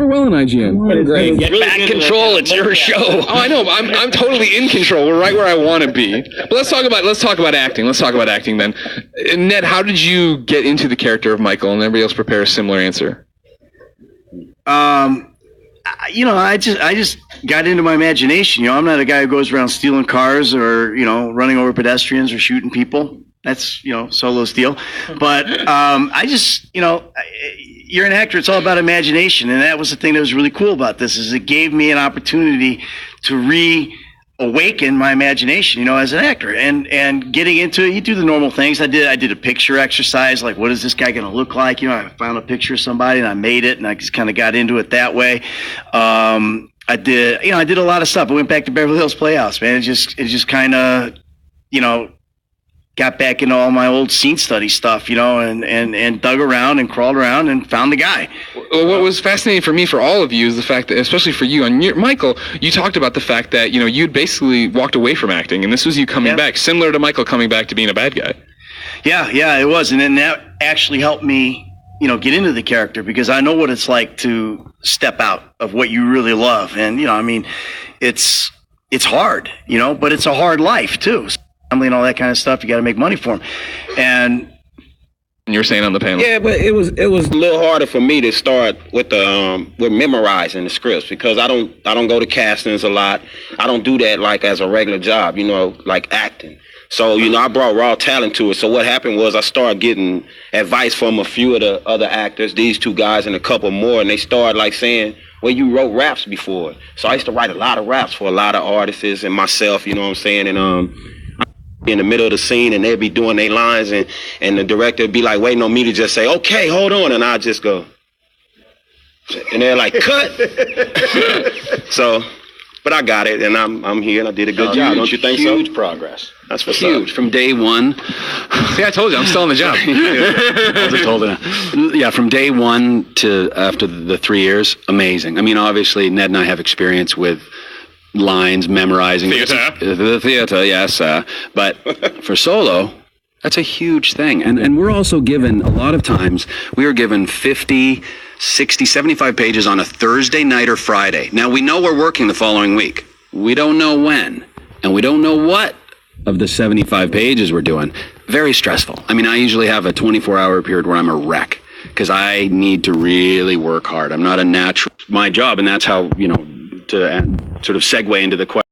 well in IGN. Hey, get Really back good control. with It's your show. Oh, I know. I'm totally in control. We're right where I want to be. But let's talk about acting. Let's talk about acting then. Ned, how did you get into the character of Michael? And everybody else prepare a similar answer. I just got into my imagination. I'm not a guy who goes around stealing cars or, running over pedestrians or shooting people. That's, Solo's deal. But I just, you're an actor. It's all about imagination. And that was the thing that was really cool about this is it gave me an opportunity to reawaken my imagination, as an actor. And getting into it, you do the normal things. I did a picture exercise, like what is this guy going to look like? I found a picture of somebody and I made it and I just kind of got into it that way. I did a lot of stuff. I went back to Beverly Hills Playhouse, man. It just kind of, got back into all my old scene study stuff, and dug around and crawled around and found the guy. Well, what was fascinating for me, for all of you, is the fact that, especially for you, Michael, you talked about the fact that, you'd basically walked away from acting, and this was you coming back, similar to Michael coming back to being a bad guy. Yeah, it was. And then that actually helped me, get into the character because I know what it's like to step out of what you really love. And, it's hard, but it's a hard life too. Family and all that kind of stuff. You got to make money for them. And you were saying on the panel. Yeah, but it was a little harder for me to start with with memorizing the scripts because I don't go to castings a lot. I don't do that like as a regular job, like acting. So, I brought raw talent to it. So what happened was I started getting advice from a few of the other actors, these two guys and a couple more, and they started like saying, well, you wrote raps before. So I used to write a lot of raps for a lot of artists and myself, you know what I'm saying? And in the middle of the scene and they'd be doing their lines and the director would be like waiting on me to just say, okay, hold on. And I'd just go, and they're like, cut. So, but I got it and I'm here and I did a good job. Don't you think so? Huge progress. That's what's Huge. up. From day one. See, I told you, I'm still on the job. I just told it. Yeah, from day one to after the 3 years, amazing. I mean, obviously, Ned and I have experience with lines, memorizing. The theater, yes. But for Solo, that's a huge thing. And we're also given, a lot of times, we are given 50, 60, 75 pages on a Thursday night or Friday. Now, we know we're working the following week. We don't know when. And we don't know what of the 75 pages we're doing. Very stressful. I mean, I usually have a 24-hour period where I'm a wreck because I need to really work hard. I'm not a natural, my job, and that's how, to sort of segue into the question.